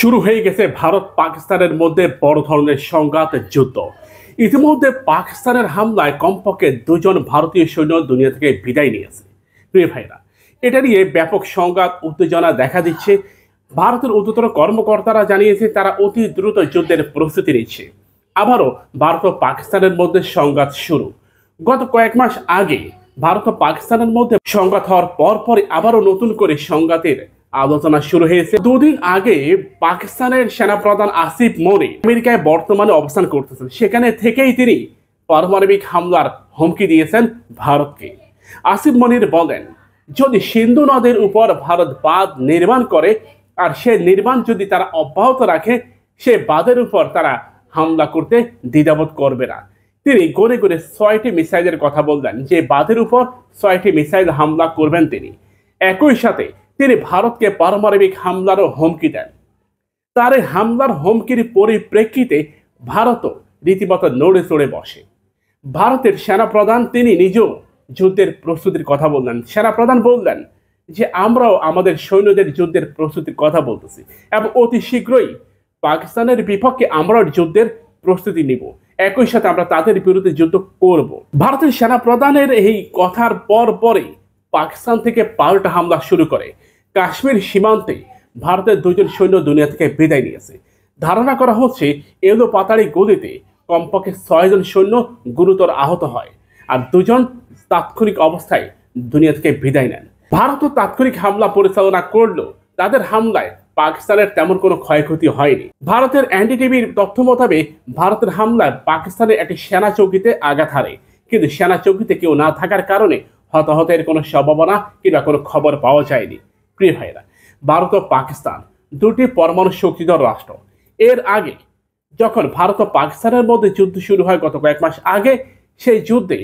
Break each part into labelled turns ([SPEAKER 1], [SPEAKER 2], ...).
[SPEAKER 1] শুরু হয়ে গেছে ভারত পাকিস্তানের মধ্যে বড় ধরনের সংঘাতের যুদ্ধ। ইতিমধ্যে পাকিস্তানের হামলায় কমপক্ষে দুজন ভারতীয় সৈন্য দুনিয়া থেকে বিদায় নিয়েছে। প্রিয় ভাইরা, এটা নিয়ে ব্যাপক সংঘাত উত্তেজনা দেখা দিচ্ছে। ভারতের উচ্চতর কর্মকর্তারা জানিয়েছে তারা অতি দ্রুত যুদ্ধের প্রস্তুতি নিচ্ছে। আবারও ভারত ও পাকিস্তানের মধ্যে সংঘাত শুরু। গত কয়েক মাস আগে ভারত ও পাকিস্তানের মধ্যে সংঘাত হওয়ার পরপরই আবারও নতুন করে সংঘাতের আলোচনা শুরু হয়েছে। দুদিন আগে পাকিস্তানের সেনাপ্রধান আসিফ মনি আমেরিকায় বর্তমানে অবস্থান করতেছেন, সেখানে থেকেই তিনি পারমাণবিক হামলার হুমকি দিয়েছেন ভারতকে। আসিফ মনির বলেন, যদি সিন্ধু নদের উপর ভারত বাঁধ নির্মাণ করে আর সে নির্মাণ যদি তারা অব্যাহত রাখে, সে বাঁধের উপর তারা হামলা করতে দ্বিধাবোধ করবে না। তিনি গড়ে গড়ে 6টি মিসাইলের কথা বললেন, যে বাঁধের উপর 6টি মিসাইল হামলা করবেন তিনি। একই সাথে তিনি ভারতকে পারমাণবিক হামলারও হুমকি দেন। তার এই হামলার হুমকির পরিপ্রেক্ষিতে ভারতও রীতিমতো নড়ে চড়ে বসে। ভারতের সেনাপ্রধান তিনি নিজেও যুদ্ধের প্রস্তুতির কথা বললেন। সেনাপ্রধান বললেন যে আমরাও আমাদের সৈন্যদের যুদ্ধের প্রস্তুতির কথা বলতেছি এবং অতি শীঘ্রই পাকিস্তানের বিপক্ষে আমরাও যুদ্ধের প্রস্তুতি নিব, একই সাথে আমরা তাদের বিরুদ্ধে যুদ্ধ করব। ভারতের সেনাপ্রধানের এই কথার পরই পাকিস্তান থেকে পাল্টা হামলা শুরু করে। কাশ্মীর সীমান্তে ভারতের দুজন সৈন্য দুনিয়া থেকে বিদায় নিয়েছে। ধারণা করা হচ্ছে এলো পাতাড়ি গুলিতে কমপক্ষে 6 জন সৈন্য গুরুতর আহত হয় আর 2 জন তাৎক্ষণিক অবস্থায় দুনিয়া থেকে বিদায় নেন। ভারতও তাৎক্ষণিক হামলা পরিচালনা করলেও তাদের হামলায় পাকিস্তানের তেমন কোনো ক্ষয়ক্ষতি হয়নি। ভারতের এনডিটিভির তথ্য মোতাবেক ভারতের হামলায় পাকিস্তানের একটি সেনা চৌকিতে আঘাত হারে, কিন্তু সেনা চৌকিতে কেউ না থাকার কারণে হতাহতের কোনো সম্ভাবনা কিংবা কোনো খবর পাওয়া যায়নি। প্রিয় ভাইরা, ভারত ও পাকিস্তান দুটি পরমাণু শক্তিধর রাষ্ট্র। এর আগে যখন ভারত ও পাকিস্তানের মধ্যে যুদ্ধ শুরু হয় গত কয়েক মাস আগে, সেই যুদ্ধে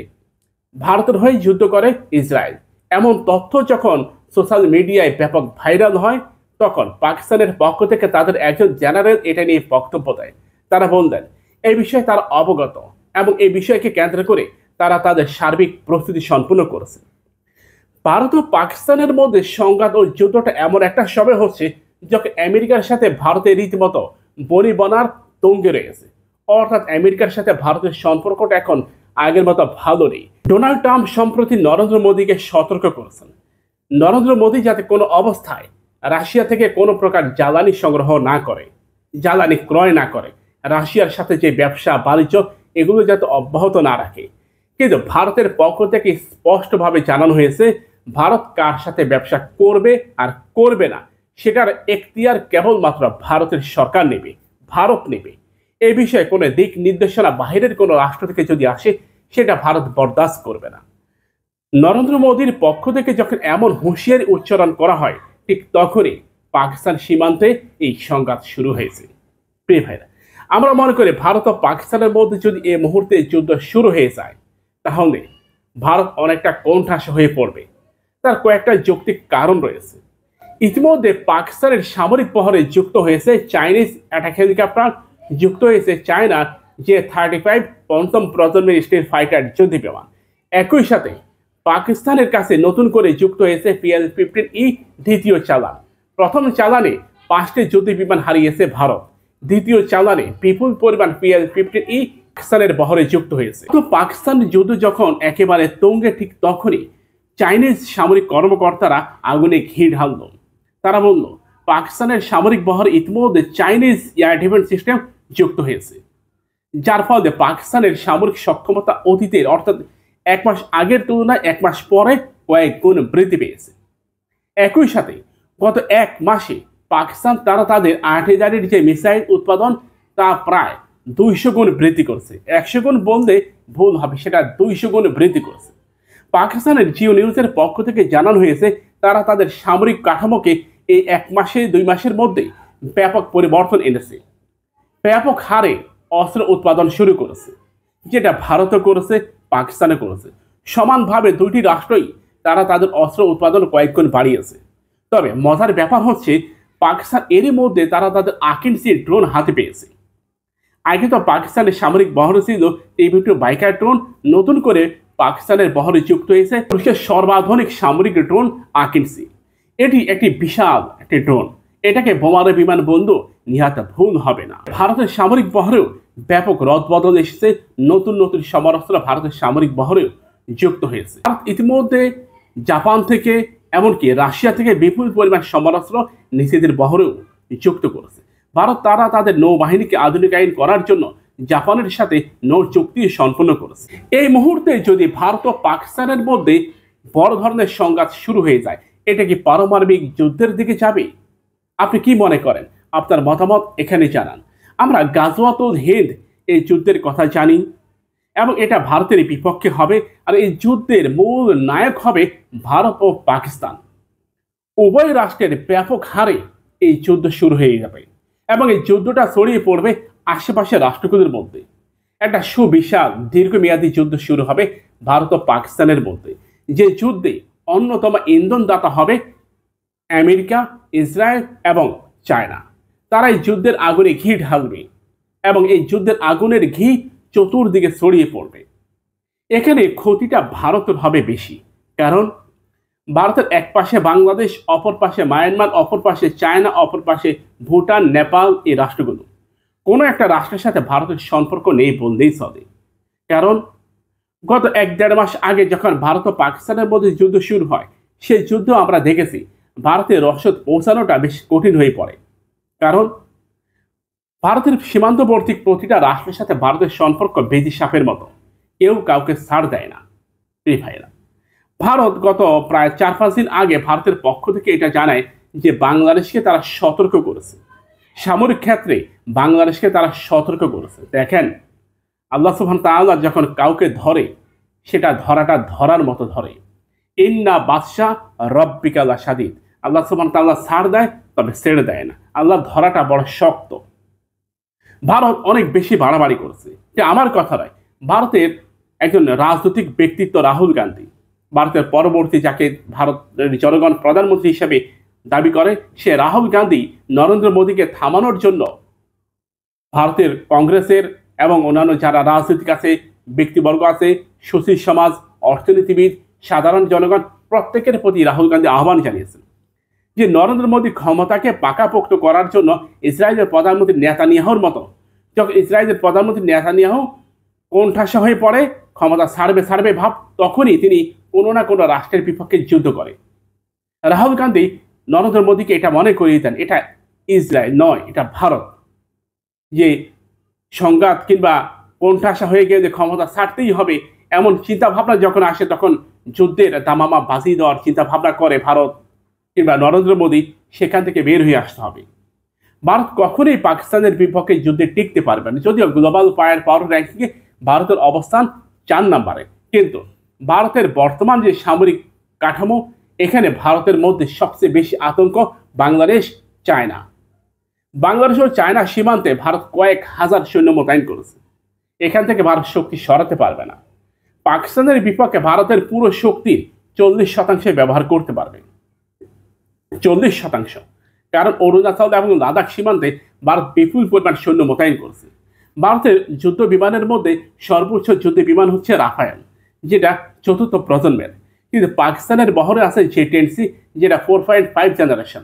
[SPEAKER 1] ভারতের হয়ে যুদ্ধ করে ইসরায়েল। এমন তথ্য যখন সোশ্যাল মিডিয়ায় ব্যাপক ভাইরাল হয়, তখন পাকিস্তানের পক্ষ থেকে তাদের একজন জেনারেল এটা নিয়ে বক্তব্য দেয়। তারা বললেন এই বিষয়ে তারা অবগত এবং এই বিষয়কে কেন্দ্র করে তারা তাদের সার্বিক প্রস্তুতি সম্পূর্ণ করেছে। ভারত ও পাকিস্তানের মধ্যে সংঘাত ও যুদ্ধটা এমন একটা সময় হচ্ছে যখন আমেরিকার সাথে ভারতের রীতিমতো বনিবনার তঙ্গে রয়েছে। অর্থাৎ আমেরিকার সাথে ভারতের সম্পর্কটা এখন আগের মতো ভালো নেই। ডোনাল্ড ট্রাম্প সম্প্রতি নরেন্দ্র মোদীকে সতর্ক করেছেন, নরেন্দ্র মোদী যাতে কোনো অবস্থায় রাশিয়া থেকে কোনো প্রকার জ্বালানি সংগ্রহ না করে, জ্বালানি ক্রয় না করে, রাশিয়ার সাথে যে ব্যবসা বাণিজ্য এগুলো যাতে অব্যাহত না রাখে। কিন্তু ভারতের পক্ষ থেকে স্পষ্টভাবে জানানো হয়েছে ভারত কার সাথে ব্যবসা করবে আর করবে না সেটার এখতিয়ার কেবলমাত্র ভারতের সরকার নেবে, ভারত নেবে। এই বিষয়ে কোনো দিক নির্দেশনা বাহিরের কোনো রাষ্ট্র থেকে যদি আসে, সেটা ভারত বরদাস্ত করবে না। নরেন্দ্র মোদীর পক্ষ থেকে যখন এমন হুঁশিয়ারি উচ্চারণ করা হয়, ঠিক তখনই পাকিস্তান সীমান্তে এই সংঘাত শুরু হয়েছে। প্রিয় ভাইরা, আমরা মনে করি ভারত ও পাকিস্তানের মধ্যে যদি এই মুহূর্তে যুদ্ধ শুরু হয়ে যায়, তাহলে ভারত অনেকটা কোণঠাসা হয়ে পড়বে। তার কয়েকটা যৌক্তিক কারণ রয়েছে। ইতিমধ্যে পাকিস্তানের সামরিক বহরে যুক্ত হয়েছে চাইনিজ অ্যাটাক হেলিকপ্টার, যুক্ত হয়েছে চায়নার J-35 পঞ্চম প্রজন্মের স্টিল ফাইটার যুদ্ধ বিমান। একই সাথে পাকিস্তানের কাছে নতুন করে যুক্ত হয়েছে PL-15E দ্বিতীয় চালান। প্রথম চালানে 5টি যুদ্ধ বিমান হারিয়েছে ভারত, দ্বিতীয় চালানে বিপুল পরিমাণ PL-15E পাকিস্তানের বহরে যুক্ত হয়েছে। তো পাকিস্তান যুদ্ধ যখন একেবারে তুঙ্গে, ঠিক তখনই চাইনিজ সামরিক কর্মকর্তারা আগুনে ঘি ঢালল। তারা বলল পাকিস্তানের সামরিক বহরে ইতিমধ্যে চাইনিজ এয়ার ডিফেন্স সিস্টেম যুক্ত হয়েছে, যার ফলে পাকিস্তানের সামরিক সক্ষমতা অতীতের অর্থাৎ 1 মাস আগের তুলনায় 1 মাস পরে কয়েক গুণ বৃদ্ধি পেয়েছে। একই সাথে গত 1 মাসে পাকিস্তান তারা তাদের আর্টিলারির যে মিসাইল উৎপাদন তা প্রায় 200 গুণ বৃদ্ধি করছে। 100 গুণ বললে ভুল হবে, সেটা 200 গুণ বৃদ্ধি করছে। পাকিস্তানের জিও নিউজের পক্ষ থেকে জানানো হয়েছে তারা তাদের সামরিক কাঠামোকে এই 1 মাসে 2 মাসের মধ্যে ব্যাপক পরিবর্তন এনেছে, ব্যাপক হারে অস্ত্র উৎপাদন শুরু করেছে, যেটা ভারতও করেছে, পাকিস্তানে করেছে। সমানভাবে দুইটি রাষ্ট্রই তারা তাদের অস্ত্র উৎপাদন কয়েক গুণ বাড়িয়েছে। তবে মজার ব্যাপার হচ্ছে পাকিস্তান এরই মধ্যে তারা তাদের আকিন্সি ড্রোন হাতে পেয়েছে। আগে তো পাকিস্তানের সামরিক বহরে ছিল TB2 বাইকার ড্রোন, নতুন করে পাকিস্তানের বহরে যুক্ত হয়েছে রুশের সর্বাধুনিক সামরিক ড্রোন আকিন্সি। এটি একটি বিশাল একটি ড্রোন। এটাকে বোমারু বিমান বন্ধু নিহাত ভুল হবে না। ভারতের সামরিক বহরেও ব্যাপক রদবদল এসেছে, নতুন নতুন সমরাস্ত্র ভারতের সামরিক বহরেও যুক্ত হয়েছে। ভারত ইতিমধ্যে জাপান থেকে এমনকি রাশিয়া থেকে বিপুল পরিমাণ সমরাস্ত্র নিজেদের বহরেও যুক্ত করেছে। ভারত তাদের নৌবাহিনীকে আধুনিকায়ন করার জন্য জাপানের সাথে নৌ চুক্তি সম্পন্ন করেছে। এই মুহূর্তে যদি ভারত ও পাকিস্তানের মধ্যে বড় ধরনের সংঘাত শুরু হয়ে যায়, এটা কি পারমাণবিক যুদ্ধের দিকে যাবে? আপনি কি মনে করেন? আপনার মতামত এখানে জানান। আমরা গাজওয়াতুল হিন্দ এই যুদ্ধের কথা জানি এবং এটা ভারতের বিপক্ষে হবে, আর এই যুদ্ধের মূল নায়ক হবে ভারত ও পাকিস্তান। উভয় রাষ্ট্রের ব্যাপক হারে এই যুদ্ধ শুরু হয়ে যাবে এবং এই যুদ্ধটা ছড়িয়ে পড়বে আশেপাশের রাষ্ট্রগুলোর মধ্যে। একটা সুবিশাল দীর্ঘমেয়াদী যুদ্ধ শুরু হবে ভারত ও পাকিস্তানের মধ্যে, যে যুদ্ধে অন্যতম ইন্ধনদাতা হবে আমেরিকা, ইসরায়েল এবং চায়না। তারা এই যুদ্ধের আগুনে ঘি ঢালবে এবং এই যুদ্ধের আগুনের ঘি চতুর্দিকে ছড়িয়ে পড়বে। এখানে ক্ষতিটা ভারতের হবে বেশি, কারণ ভারতের এক পাশে বাংলাদেশ, অপর পাশে মায়ানমার, অপর পাশে চায়না, অপর পাশে ভুটান, নেপাল, এই রাষ্ট্রগুলো। কোনো একটা রাষ্ট্রের সাথে ভারতের সম্পর্ক নেই বললেই চলে, কারণ গত 1-1.5 মাস আগে যখন ভারত ও পাকিস্তানের মধ্যে যুদ্ধ শুরু হয়, সেই যুদ্ধ আমরা দেখেছি ভারতের রসদ পৌঁছানোটা বেশ কঠিন হয়ে পড়ে, কারণ ভারতের সীমান্তবর্তী প্রতিটা রাষ্ট্রের সাথে ভারতের সম্পর্ক বেজি সাপের মতো, কেউ কাউকে ছাড় দেয় না। ভাইরা, ভারত গত প্রায় 4-5 দিন আগে ভারতের পক্ষ থেকে এটা জানায় যে বাংলাদেশকে তারা সতর্ক করেছে, সামরিক ক্ষেত্রে বাংলাদেশকে তারা সতর্ক করেছে। দেখেন, আল্লাহ সুবহানাহু ওয়া তাআলা যখন কাউকে ধরে, সেটা ধরার মতো ধরে। ইন্না বাদশা রব্বিকা লাশাদীদ। আল্লাহ সুবহানাহু ওয়া তাআলা ছাড় দেয়, তবে ছেড়ে দেয় না। আল্লাহ ধরাটা বড় শক্ত। ভারত অনেক বেশি বাড়াবাড়ি করছে। এটা আমার কথা নয়, ভারতের একজন রাজনৈতিক ব্যক্তিত্ব রাহুল গান্ধী, ভারতের পরবর্তী যাকে ভারতের জনগণ প্রধানমন্ত্রী হিসেবে দাবি করে, সে রাহুল গান্ধী নরেন্দ্র মোদীকে থামানোর জন্য ভারতের কংগ্রেসের এবং অন্যান্য যারা রাজনৈতিক আছে, ব্যক্তিবর্গ আছে, সুশীল সমাজ, অর্থনীতিবিদ, সাধারণ জনগণ, প্রত্যেকের প্রতি রাহুল গান্ধী আহ্বান জানিয়েছেন যে নরেন্দ্র মোদী ক্ষমতাকে পাকাপোক্ত করার জন্য ইসরায়েলের প্রধানমন্ত্রী নেতানিয়াহুর মতো, যখন ইসরায়েলের প্রধানমন্ত্রী নেতানিয়াহু কোণঠাসা হয়ে পড়ে, ক্ষমতা ছাড়বে ভাব, তখনই তিনি কোনো না কোনো রাষ্ট্রের বিপক্ষে যুদ্ধ করে। রাহুল গান্ধী নরেন্দ্র মোদীকে এটা মনে করিয়ে দেন, এটা ইসরায়েল নয়, এটা ভারত। যে সংঘাত কিংবা কোণঠাসা হয়ে গিয়ে যে ক্ষমতা ছাড়তেই হবে, এমন চিন্তা ভাবনা যখন আসে, তখন যুদ্ধের দামামা বাজি দেওয়ার চিন্তা ভাবনা করে ভারত কিংবা নরেন্দ্র মোদী, সেখান থেকে বের হয়ে আসতে হবে। ভারত কখনোই পাকিস্তানের বিপক্ষে যুদ্ধে টিকতে পারবে না। যদিও গ্লোবাল পাওয়ার র্যাঙ্কিংয়ে ভারতের অবস্থান 4 নম্বরে, কিন্তু ভারতের বর্তমান যে সামরিক কাঠামো, এখানে ভারতের মধ্যে সবচেয়ে বেশি আতঙ্ক বাংলাদেশ, চায়না। বাংলাদেশ ও চায়না সীমান্তে ভারত কয়েক হাজার সৈন্য মোতায়েন করেছে। এখান থেকে ভারত শক্তি সরাতে পারবে না। পাকিস্তানের বিপক্ষে ভারতের পুরো শক্তির 40% ব্যবহার করতে পারবে, 40%। কারণ অরুণাচল এবং লাদাখ সীমান্তে ভারত বিপুল পরিমাণ সৈন্য মোতায়েন করছে। ভারতের যুদ্ধ বিমানের মধ্যে সর্বোচ্চ যুদ্ধ বিমান হচ্ছে রাফায়েল, যেটা 4র্থ প্রজন্মের, কিন্তু পাকিস্তানের বহরে আছে J-10C, যেটা 4.5 জেনারেশন।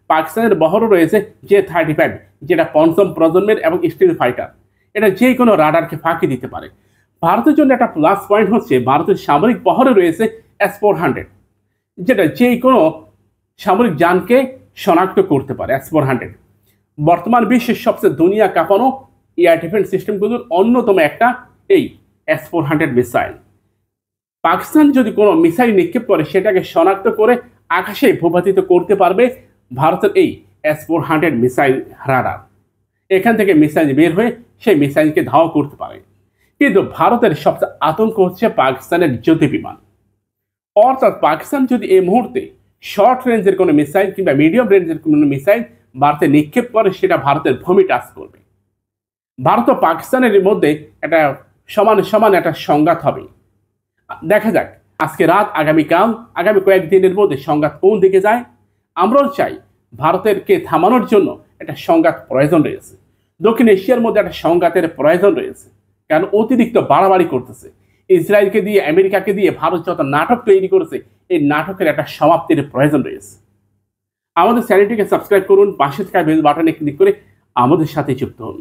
[SPEAKER 1] পাকিস্তানের বহরে রয়েছে J-35, যেটা 5ম প্রজন্মের এবং স্টিল ফাইটার। এটা যে কোনো রাডারকে ফাঁকি দিতে পারে। ভারতের জন্য একটা প্লাস পয়েন্ট হচ্ছে ভারতের সামরিক বহরে রয়েছে S-400, যেটা যে কোনো সামরিক যানকে শনাক্ত করতে পারে। S-400 বর্তমান বিশ্বের সবচেয়ে দুনিয়া কাঁপানো এয়ার ডিফেন্স সিস্টেমগুলোর অন্যতম একটা এই S-400 মিসাইল। পাকিস্তান যদি কোনো মিসাইল নিক্ষেপ করে, সেটাকে শনাক্ত করে আকাশে ভূপাতিত করতে পারবে ভারতের এই S-400 মিসাইল রাডার। এখান থেকে মিসাইল বের হয়ে সেই মিসাইলকে ধাওয়া করতে পারে। কিন্তু ভারতের সবচেয়ে আতঙ্ক হচ্ছে পাকিস্তানের যুদ্ধ বিমান। অর্থাৎ পাকিস্তান যদি এই মুহূর্তে শর্ট রেঞ্জের কোনো মিসাইল কিংবা মিডিয়াম রেঞ্জের কোনো মিসাইল ভারতে নিক্ষেপ করে, সেটা ভারতের ভূমি টাচ করবে। ভারত ও পাকিস্তানের মধ্যে একটা সমান একটা সংঘাত হবে। দেখা যাক আজকে রাত, আগামী কয়েকদিনের মধ্যে সংঘাত কোন দিকে যায়। আমরাও চাই ভারতেরকে থামানোর জন্য একটা সংঘাত প্রয়োজন রয়েছে। দক্ষিণ এশিয়ার মধ্যে একটা সংঘাতের প্রয়োজন রয়েছে, কারণ অতিরিক্ত বাড়াবাড়ি করতেছে। ইসরায়েলকে দিয়ে, আমেরিকাকে দিয়ে ভারত যত নাটক তৈরি করেছে, এই নাটকের একটা সমাপ্তির প্রয়োজন রয়েছে। আমাদের চ্যানেলটিকে সাবস্ক্রাইব করুন, পাশে থাকা বেল বাটনে ক্লিক করে আমাদের সাথে যুক্ত হন।